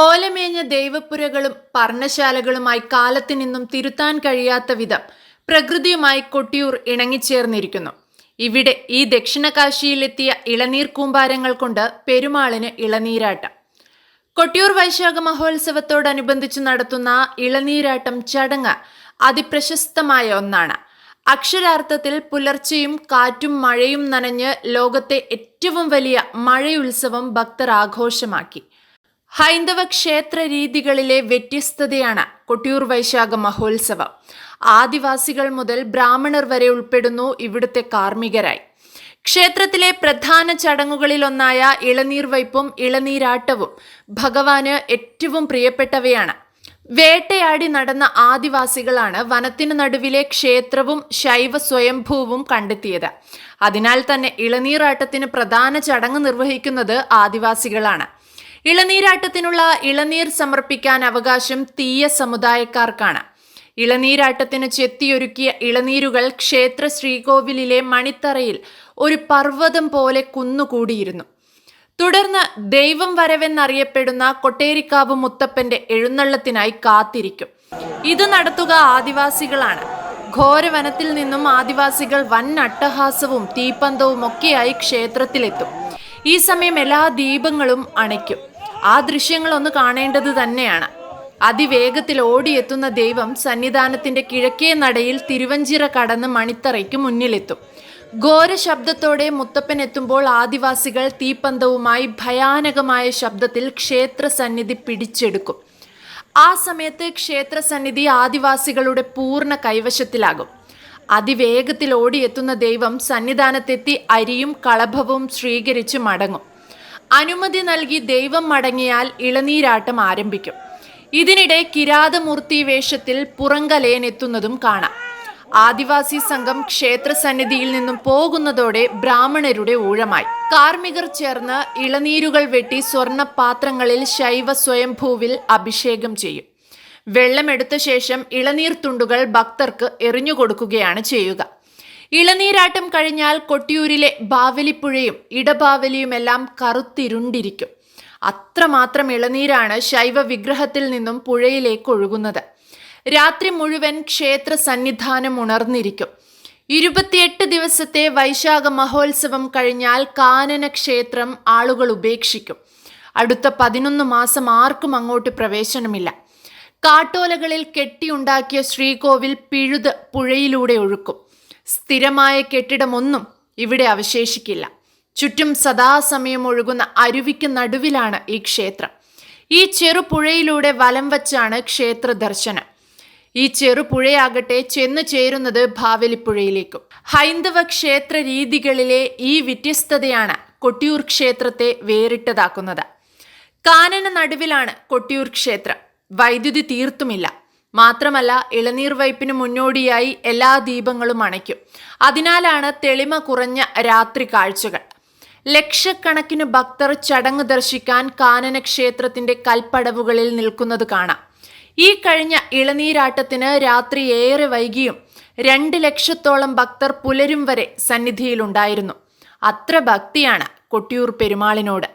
ഓലമേഞ്ഞ ദൈവപ്പുരകളും പർണശാലകളുമായി കാലത്തിനിന്നും തിരുത്താൻ കഴിയാത്ത വിധം പ്രകൃതിയുമായി കൊട്ടിയൂർ ഇണങ്ങിച്ചേർന്നിരിക്കുന്നു. ഇവിടെ ഈ ദക്ഷിണകാശിയിലെത്തിയ ഇളനീർ കൂമ്പാരങ്ങൾ കൊണ്ട് പെരുമാളിന് ഇളനീരാട്ടം. കൊട്ടിയൂർ വൈശാഖ മഹോത്സവത്തോടനുബന്ധിച്ച് നടത്തുന്ന ഇളനീരാട്ടം ചടങ്ങ് അതിപ്രശസ്തമായ ഒന്നാണ്. അക്ഷരാർത്ഥത്തിൽ പുലർച്ചെയും കാറ്റും മഴയും നനഞ്ഞ് ലോകത്തെ ഏറ്റവും വലിയ മഴയുത്സവം ഭക്തർ ആഘോഷമാക്കി. ഹൈന്ദവ ക്ഷേത്ര രീതികളിലെ വ്യത്യസ്തതയാണ് കൊട്ടിയൂർ വൈശാഖ മഹോത്സവം. ആദിവാസികൾ മുതൽ ബ്രാഹ്മണർ വരെ ഉൾപ്പെടുന്നു ഇവിടുത്തെ കാർമ്മികരായി. ക്ഷേത്രത്തിലെ പ്രധാന ചടങ്ങുകളിലൊന്നായ ഇളനീർ വയ്പും ഇളനീരാട്ടവും ഭഗവാന് ഏറ്റവും പ്രിയപ്പെട്ടവയാണ്. വേട്ടയാടി നടന്ന ആദിവാസികളാണ് വനത്തിനു നടുവിലെ ക്ഷേത്രവും ശൈവ സ്വയംഭൂവും കണ്ടെത്തിയത്. അതിനാൽ തന്നെ ഇളനീരാട്ടത്തിന് പ്രധാന ചടങ്ങ് നിർവഹിക്കുന്നത് ആദിവാസികളാണ്. ഇളനീരാട്ടത്തിനുള്ള ഇളനീർ സമർപ്പിക്കാൻ അവകാശം തീയ സമുദായക്കാർക്കാണ്. ഇളനീരാട്ടത്തിന് ചെത്തിയൊരുക്കിയ ഇളനീരുകൾ ക്ഷേത്ര ശ്രീകോവിലിലെ മണിത്തറയിൽ ഒരു പർവ്വതം പോലെ കുന്നുകൂടിയിരുന്നു. തുടർന്ന് ദൈവം വരവെന്നറിയപ്പെടുന്ന കൊട്ടേരിക്കാവ് മുത്തപ്പന്റെ എഴുന്നള്ളത്തിനായി കാത്തിരിക്കും. ഇത് നടത്തുക ആദിവാസികളാണ്. ഘോരവനത്തിൽ നിന്നും ആദിവാസികൾ വൻ അട്ടഹാസവും തീപ്പന്തവും ഒക്കെയായി ക്ഷേത്രത്തിലെത്തും. ഈ സമയം എല്ലാ ദീപങ്ങളും അണയ്ക്കും. ആ ദൃശ്യങ്ങളൊന്ന് കാണേണ്ടത് തന്നെയാണ്. അതിവേഗത്തിൽ ഓടിയെത്തുന്ന ദൈവം സന്നിധാനത്തിന്റെ കിഴക്കേ നടയിൽ തിരുവഞ്ചിറ കടന്ന് മണിത്തറയ്ക്ക് മുന്നിലെത്തും. ഘോര ശബ്ദത്തോടെ മുത്തപ്പൻ എത്തുമ്പോൾ ആദിവാസികൾ തീപ്പന്തവുമായി ഭയാനകമായ ശബ്ദത്തിൽ ക്ഷേത്ര സന്നിധി പിടിച്ചെടുക്കും. ആ സമയത്ത് ക്ഷേത്ര സന്നിധി ആദിവാസികളുടെ പൂർണ്ണ കൈവശത്തിലാകും. അതിവേഗത്തിൽ ഓടിയെത്തുന്ന ദൈവം സന്നിധാനത്തെത്തി അരിയും കളഭവും സ്വീകരിച്ച് മടങ്ങും. അനുമതി നൽകി ദൈവം മടങ്ങിയാൽ ഇളനീരാട്ടം ആരംഭിക്കും. ഇതിനിടെ കിരാതമൂർത്തി വേഷത്തിൽ പുറങ്കലയൻ എത്തുന്നതും കാണാം. ആദിവാസി സംഘം ക്ഷേത്ര സന്നിധിയിൽ നിന്നും പോകുന്നതോടെ ബ്രാഹ്മണരുടെ ഊഴമായി. കാർമ്മികർ ചേർന്ന് ഇളനീരുകൾ വെട്ടി സ്വർണ്ണ പാത്രങ്ങളിൽ ശൈവ സ്വയംഭൂവിൽ അഭിഷേകം ചെയ്യും. വെള്ളമെടുത്ത ശേഷം ഇളനീർ തുണ്ടുകൾ ഭക്തർക്ക് എറിഞ്ഞുകൊടുക്കുകയാണ് ചെയ്യുക. ഇളനീരാട്ടം കഴിഞ്ഞാൽ കൊട്ടിയൂരിലെ ബാവലിപ്പുഴയും ഇടബാവലിയുമെല്ലാം കറുത്തിരുണ്ടിരിക്കും. അത്രമാത്രം ഇളനീരാണ് ശൈവ വിഗ്രഹത്തിൽ നിന്നും പുഴയിലേക്ക് ഒഴുകുന്നത്. രാത്രി മുഴുവൻ ക്ഷേത്ര സന്നിധാനം ഉണർന്നിരിക്കും. 28 ദിവസത്തെ വൈശാഖ മഹോത്സവം കഴിഞ്ഞാൽ കാനന ക്ഷേത്രം ആളുകൾ ഉപേക്ഷിക്കും. അടുത്ത 11 മാസം ആർക്കും അങ്ങോട്ട് പ്രവേശനമില്ല. കാട്ടോലകളിൽ കെട്ടിയുണ്ടാക്കിയ ശ്രീകോവിൽ പിഴുത് പുഴയിലൂടെ ഒഴുക്കും. സ്ഥിരമായ കെട്ടിടമൊന്നും ഇവിടെ അവശേഷിക്കില്ല. ചുറ്റും സദാസമയം ഒഴുകുന്ന അരുവിക്ക് നടുവിലാണ് ഈ ക്ഷേത്രം. ഈ ചെറുപുഴയിലൂടെ വലം വച്ചാണ് ക്ഷേത്ര ദർശനം. ഈ ചെറുപുഴയാകട്ടെ ചെന്നു ചേരുന്നത് ബാവലിപ്പുഴയിലേക്കും. ഹൈന്ദവ ക്ഷേത്ര രീതികളിലെ ഈ വ്യത്യസ്തതയാണ് കൊട്ടിയൂർ ക്ഷേത്രത്തെ വേറിട്ടതാക്കുന്നത്. കാനന നടുവിലാണ് കൊട്ടിയൂർ ക്ഷേത്രം. വൈദ്യുതി തീർത്തുമില്ല. മാത്രമല്ല ഇളനീർ വയ്പിന് മുന്നോടിയായി എല്ലാ ദീപങ്ങളും അണയ്ക്കും. അതിനാലാണ് തെളിമ കുറഞ്ഞ രാത്രി കാഴ്ചകൾ. ലക്ഷക്കണക്കിന് ഭക്തർ ചടങ്ങ് ദർശിക്കാൻ കാനന ക്ഷേത്രത്തിന്റെ കൽപ്പടവുകളിൽ നിൽക്കുന്നത് കാണാം. ഈ കഴിഞ്ഞ ഇളനീരാട്ടത്തിന് രാത്രി ഏറെ വൈകിയും 2 ലക്ഷത്തോളം ഭക്തർ പുലരും വരെ സന്നിധിയിലുണ്ടായിരുന്നു. അത്ര ഭക്തിയാണ് കൊട്ടിയൂർ പെരുമാളിനോട്.